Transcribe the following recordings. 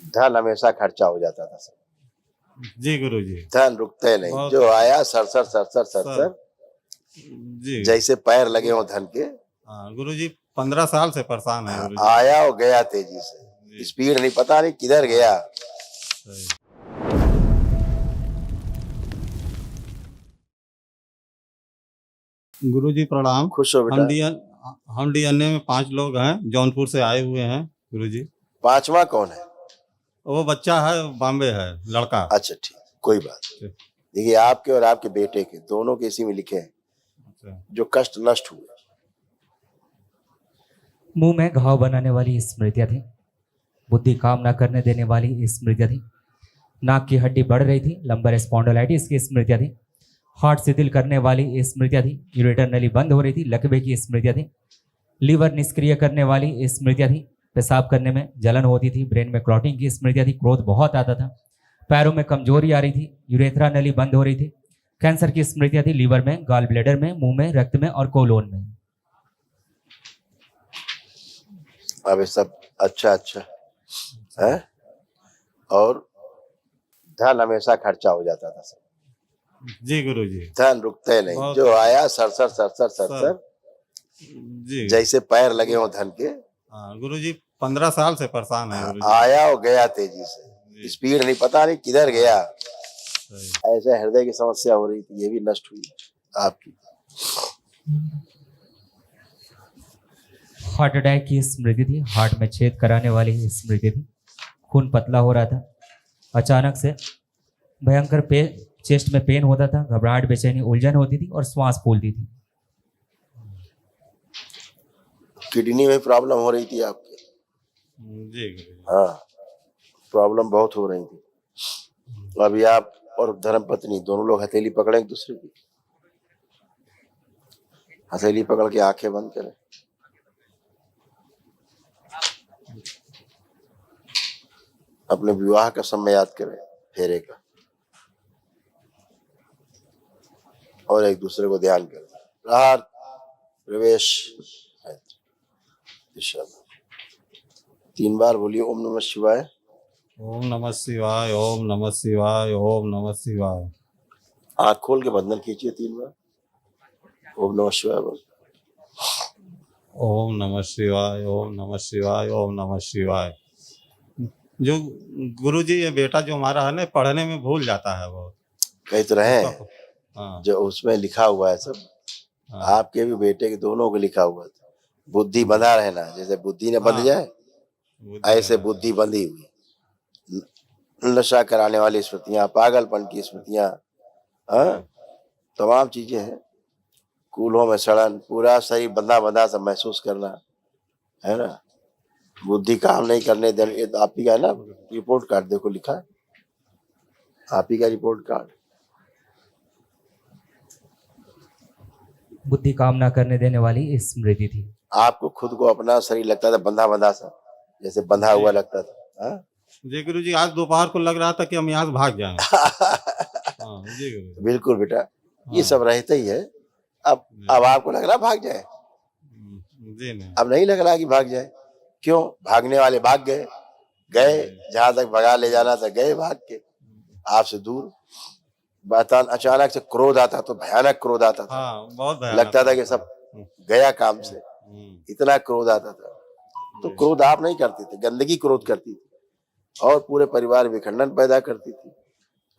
धन हमेशा खर्चा हो जाता था सर। जी गुरु जी। धन रुकते नहीं, बहुत जो आया सरसर सरसर सर सरसर, जी। जैसे पैर लगे हो धन के। हाँ गुरु जी 15 साल से परेशान है गुरु जी। आया और गया तेजी से, जी। स्पीड नहीं, पता नहीं किधर गया। सही। गुरु जी प्रणाम। खुश हो बेटा। हम डीएनए में 5 लोग हैं, जौनपुर से आए हुए हैं गुरु जी। पांचवा कौन है? वो बच्चा है, बॉम्बे है, लड़का। अच्छा ठीक, कोई बात नहीं। ठीक। देखिए आपके और आपके बेटे के दोनों के इसी में लिखे हैं अच्छा। जो कष्ट नष्ट हुए। मुंह में घाव बनाने वाली स्मृतियां थी, बुद्धि काम न करने देने वाली स्मृतियां थी, नाक की हड्डी बढ़ रही थी, लंबर स्पॉन्डिलाइटिस की स्मृतियां थी, हार्ट शिथिल करने वाली स्मृतियां थी, यूरेटर नली बंद हो रही थी, लकवे की स्मृतियां थी, लीवर निष्क्रिय करने वाली स्मृतियां थी, पेशाब करने में जलन होती थी, ब्रेन में क्लॉटिंग की स्मृतियां थी, क्रोध बहुत आता था, पैरों में कमजोरी आ रही थी, यूरेथ्रा नली बंद हो रही थी, कैंसर की स्मृतियां थी, लीवर में, गॉल ब्लैडर में, मुंह में, रक्त में और कोलोन में। अब ये सब अच्छा अच्छा है। और धन हमेशा खर्चा हो जाता था सर। जी गुरु जी। धन रुकते नहीं, बहुत जो आया सरसर सरसर सरसर, जी। जैसे पैर लगे हो धन के। हाँ गुरु जी 15 साल से परेशान है गुरु जी। आया और गया तेजी से, स्पीड नहीं, पता नहीं किधर गया। सही। ऐसे हृदय की समस्या हो रही थी, ये भी नष्ट हुई आपकी। हार्ट अटैक की स्मृति थी, हार्ट में छेद कराने वाली स्मृति थी, खून पतला हो रहा था, अचानक से भयंकर चेस्ट में पेन होता था, घबराहट, बेचैनी, उलझन होती थी और श्वास फूलती थी। किडनी में प्रॉब्लम हो रही थी आपके। जी गुरु जी। हाँ, प्रॉब्लम बहुत हो रही थी। अभी आप और धर्म पत्नी दोनों लोग हथेली पकड़े एक दूसरे की, हथेली पकड़ के आंखें बंद करें। अपने विवाह का समय याद करें, फेरे का, और एक दूसरे को ध्यान करें। प्रहार, प्रवेश, दिशा। 3 बार बोलिए ओम नमः शिवाय। ओम नमः शिवाय, ओम नमः शिवाय, ओम नमः शिवाय। आँख खोल के बंधन खींचिए 3 बार। ओम नमः शिवाय बोल। ओम नमः शिवाय, ओम नमः शिवाय, ओम नमः शिवाय। जो गुरु जी ये बेटा जो हमारा है ना, पढ़ने में भूल जाता है बहुत। कई तो रहे हाँ। जो उसमें लिखा हुआ है सब। हाँ। आपके भी बेटे के दोनों को लिखा हुआ था, बुद्धि बंधा रहना, जैसे बुद्धि ने बंध हाँ। जाए ऐसे बुद्धि बंधी हुई। नशा कराने वाली स्मृतियां, पागलपन की स्मृतियां, हाँ, तमाम चीजें हैं। कूल्हों में सड़न, पूरा शरीर बंधा बंधा सा महसूस करना, है ना, बुद्धि काम नहीं करने देना। ये तो आप ही का है ना, रिपोर्ट कार्ड देखो लिखा है, आप ही का रिपोर्ट कार्ड। बुद्धि काम ना करने देने वाली स्मृति थी। आपको खुद को अपना शरीर लगता था बंधा बंधा सा, जैसे बंधा हुआ लगता था। हाँ? जी गुरु जी, आज दोपहर को लग रहा था कि हम यहाँ से भाग जाएं। हाँ, जी गुरु जी। बिल्कुल बेटा, ये सब रहता ही है। अब आपको लग रहा भाग जाए? जी नहीं। अब नहीं लग रहा कि भाग जाए। क्यों? भागने वाले भाग गए, जहां तक भगा ले जाना था गए भाग के, आपसे दूर। अचानक से क्रोध आता तो भयानक क्रोध आता था। हाँ, बहुत भयानक लगता था कि सब गया काम से, इतना क्रोध आता था। तो क्रोध आप नहीं करते थे, गंदगी क्रोध करती थी और पूरे परिवार में विखंडन पैदा करती थी।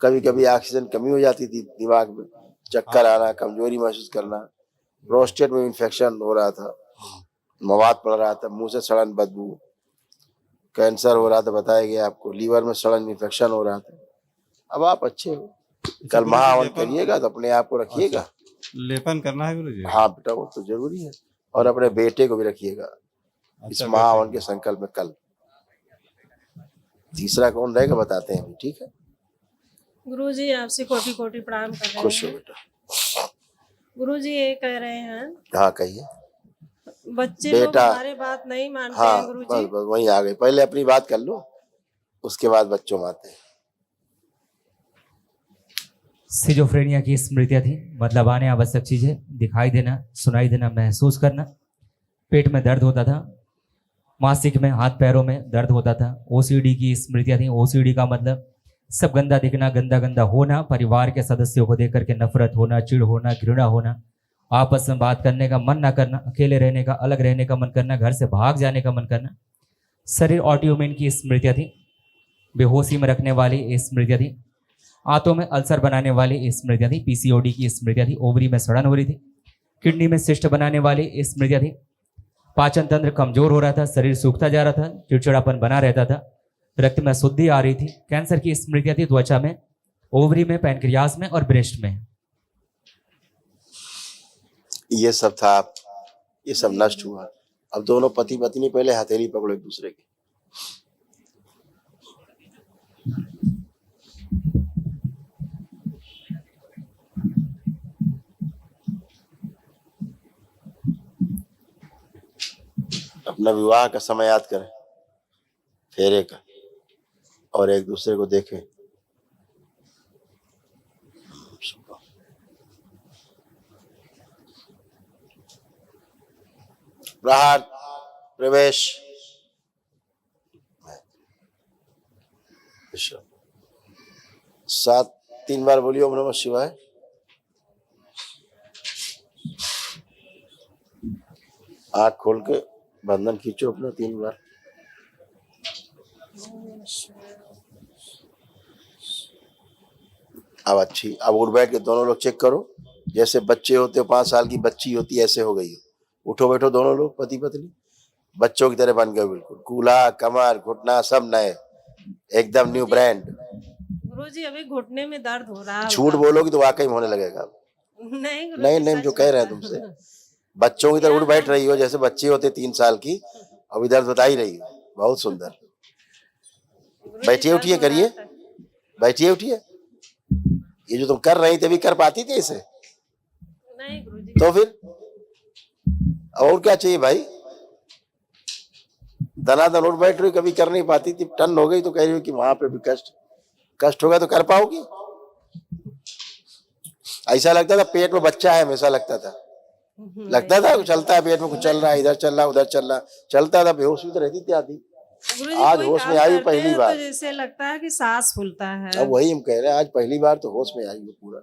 कभी कभी ऑक्सीजन कमी हो जाती थी दिमाग में, चक्कर आना, कमजोरी महसूस करना, प्रोस्टेट में इन्फेक्शन हो रहा था, मवाद पड़ रहा था, मुंह से सड़न, बदबू, कैंसर हो रहा था, बताया गया आपको, लीवर में सड़न, इन्फेक्शन हो रहा था। अब आप अच्छे हो, कल महाहवन करिएगा तो अपने आप को रखिएगा। लेपन करना है गुरु जी? हाँ बेटा, वो तो जरूरी है। और अपने बेटे को भी रखिएगा इस महाहवन के संकल्प में कल। तीसरा कौन रहेगा बताते हैं, ठीक है? गुरुजी आपसे कोटि कोटि प्रणाम कर रहे हैं। खुश हो बेटा। गुरुजी ये कह रहे हैं, हाँ कहिए। बच्चे लोग हमारे बात नहीं मानते हाँ, हैं गुरुजी। बस वहीं आ गए। पहले अपनी बात कर लो, उसके बाद बच्चों में आते हैं। सिजोफ्रेनिया की स्मृतियां थी, मतलब आने आवश्यक चीजें, दिखाई देना, सुनाई देना, महसूस करना, पेट में दर्द होता था, मासिक में हाथ पैरों में दर्द होता था। ओसीडी की स्मृतियां थी। ओसीडी का मतलब सब गंदा दिखना, गंदा गंदा होना, परिवार के सदस्यों को देख करके नफरत होना, चिढ़ होना, घृणा होना, आपस में बात करने का मन ना करना, अकेले रहने का, अलग रहने का मन करना, घर से भाग जाने का मन करना। शरीर ऑटोइम्यून की स्मृतियां थी। बेहोशी में रखने वाली स्मृतियां थी। आंतों में अल्सर बनाने वाली स्मृतियां थी। पीसीओडी की स्मृतियां थी। ओवरी में सड़न हो रही थी। किडनी में सिस्ट बनाने वाली स्मृतियां थी। पाचन तंत्र कमजोर हो रहा था, शरीर सूखता जा रहा था, चिड़चिड़ापन बना रहता था, रक्त में अशुद्धि आ रही थी। कैंसर की स्मृतियां थी त्वचा में, ओवरी में, पैनक्रियास में और ब्रेस्ट में। ये सब था, ये सब नष्ट हुआ। अब दोनों पति पत्नी पहले हथेली पकड़ो एक दूसरे की। अपना विवाह का समय याद करें, फेरे का, और एक दूसरे को देखें। प्रहार, प्रवेश, 3 बार बोलिए ओम नमः शिवाय। आँख खोल के बंधन खींचो अपना 3 बार। अब अच्छी, अब उठ बैठ के दोनों लोग चेक करो, जैसे बच्चे होते हो, 5 साल की बच्ची होती है, ऐसे हो गई हो। उठो बैठो दोनों लोग पति पत्नी, बच्चों की तरह बन गए बिल्कुल। कूल्हा, कमर, घुटना सब नए, एकदम न्यू ब्रांड। गुरुजी अभी घुटने में दर्द हो रहा है। झूठ बोलोगी तो वाकई में होने लगेगा। नहीं गुरुजी, नहीं नहीं, सच जो कह रहे हैं बता- तुमसे, बच्चों की तरह उठ बैठ रही हो जैसे बच्चे होते 3 साल की, अभी दर्द बता ही रही हो। बहुत सुंदर। गुरुजी, बैठिए दर्द उठिए हो रहा करिए, है। बैठिए उठिए। ये जो तुम कर रही थी अभी कर पाती थी इसे? नहीं गुरुजी। तो फिर और क्या चाहिए भाई? दनादन उठ बैठ रही, कभी कर नहीं पाती थी, टन हो गई तो कह रही हो कि वहां पे भी कष्ट होगा तो कर पाओगी? ऐसा लगता था पेट में बच्चा है, हमेशा लगता था। लगता था कुछ चलता है पेट में, कुछ चल रहा है, इधर चल रहा उधर चल रहा, चलता था, बेहोश भी तो रहती थी आधी। गुरुजी, आज कोई होश काम में आई करते पहली हैं बार। तो जैसे लगता है कि सांस फूलता है। अब वही हम कह रहे हैं, आज पहली बार तो होश में आई हो पूरा,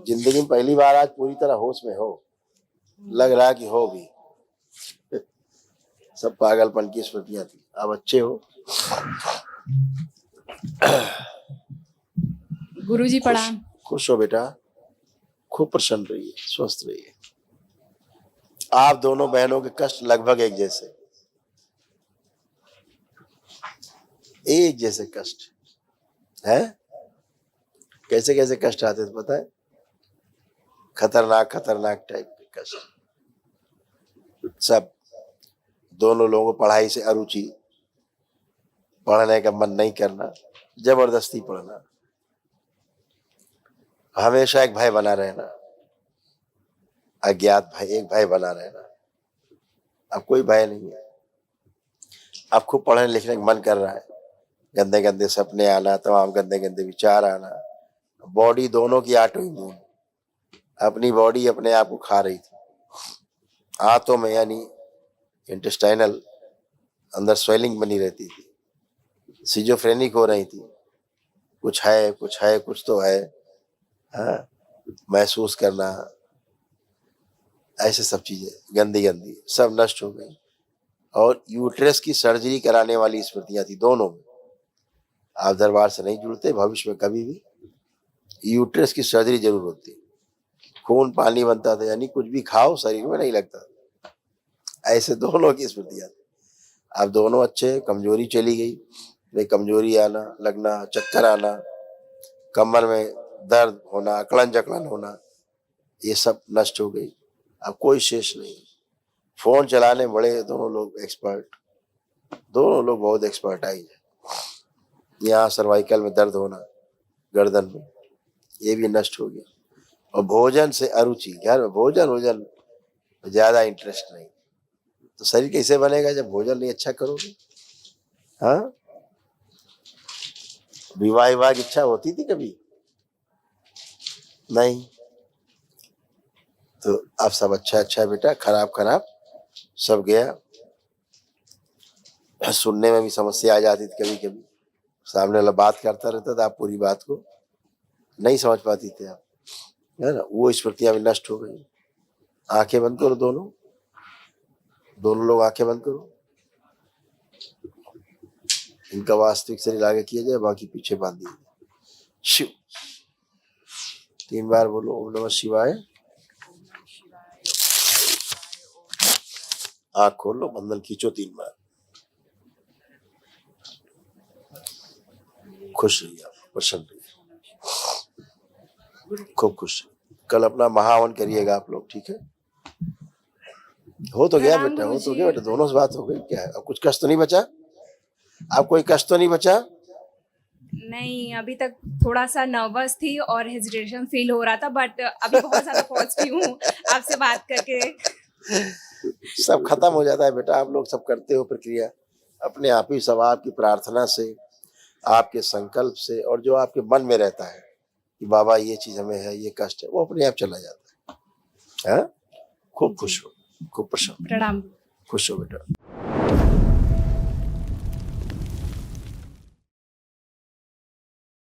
जिंदगी में पहली बार आज पूरी तरह होश में हो। लग रहा कि हो भी। सब पागलपन की स्मृतियां थी, अब अच्छे हो। गुरुजी प्रणाम। खुश हो बेटा, खूब प्रसन्न रहिए, स्वस्थ रहिए। आप दोनों बहनों के कष्ट लगभग एक जैसे, एक जैसे कष्ट है। कैसे कैसे कष्ट आते थे पता है? खतरनाक खतरनाक टाइप के कष्ट। सब दोनों लोगों को पढ़ाई से अरुचि, पढ़ने का मन नहीं करना, जबरदस्ती पढ़ना, हमेशा एक भय बना रहना, अज्ञात भय, एक भय बना रहना। अब कोई भय नहीं है। अब खूब पढ़ने लिखने का मन कर रहा है, गंदे गंदे सपने आना, तमाम गंदे गंदे विचार आना। बॉडी दोनों की ऑटोइम्यून, अपनी बॉडी अपने आप को खा रही थी। हाथों में यानी इंटेस्टाइनल, अंदर स्वेलिंग बनी रहती थी, सिजोफ्रेनिक हो रही थी। कुछ है कुछ है, कुछ तो है, हाँ, महसूस करना, ऐसे सब चीजें गंदी गंदी सब नष्ट हो गई। और यूट्रस की सर्जरी कराने वाली स्मृतियां थी दोनों में। आप दरबार से नहीं जुड़ते, भविष्य में कभी भी यूट्रस की सर्जरी जरूर होती। खून पानी बनता था, यानी कुछ भी खाओ शरीर में नहीं लगता। ऐसे दोनों की स्मृतियां थी। अब दोनों अच्छे, कमजोरी चली गई, वे कमजोरी आना लगना, चक्कर आना, कमर में दर्द होना, अकड़न जकड़न होना, ये सब नष्ट हो गई। अब कोई शेष नहीं। फोन चलाने बड़े दोनों लोग एक्सपर्ट, दोनों लोग बहुत एक्सपर्टाइज है। यहाँ सर्वाइकल में दर्द होना, गर्दन में, ये भी नष्ट हो गया। और भोजन से अरुचि, घर में भोजन ज्यादा इंटरेस्ट नहीं। तो शरीर कैसे बनेगा जब भोजन नहीं अच्छा करोगे? हाँ, विवाह की इच्छा होती थी कभी नहीं? तो अब सब अच्छा अच्छा बेटा, खराब खराब सब गया। सुनने में भी समस्या आ जाती थी कभी कभी, सामने वाला बात करता रहता था, आप पूरी बात को नहीं समझ पाती थे आप, है ना। वो स्मृतियां भी नष्ट हो गई। आंखें बंद करो दोनों, दोनों लोग आंखें बंद करो। इनका वास्तविक शरीर आगे किया जाए, बाकी पीछे बांध दिया जाए। शिव 3 बार बोलो, ओम नमः शिवाय। आंख खोल लो, बंधन खींचो 3 बार। खुश रहिए आप, प्रसन्न रहिए, खूब खुश रहिए। कल अपना महावन करिएगा आप लोग, ठीक है। हो तो गया बेटा, हो तो गया बेटा, दोनों से बात हो गई। क्या है, अब कुछ कष्ट तो नहीं बचा? आप कोई कष्ट तो नहीं बचा? नहीं, अभी तक थोड़ा सा नर्वस थी और हेजिटेशन फील हो रहा था, बट अभी बहुत ज़्यादा पॉजिटिव हूँ आपसे बात करके। सब खत्म हो जाता है बेटा, आप लोग सब करते हो प्रक्रिया अपने आप ही, सब आपकी प्रार्थना से, आपके संकल्प से, और जो आपके मन में रहता है कि बाबा ये चीज हमें है, ये कष्ट है, वो अपने आप चला जाता है। खूब खुश हो, खूब प्रसन्न, प्रणाम। खुश हो बेटा।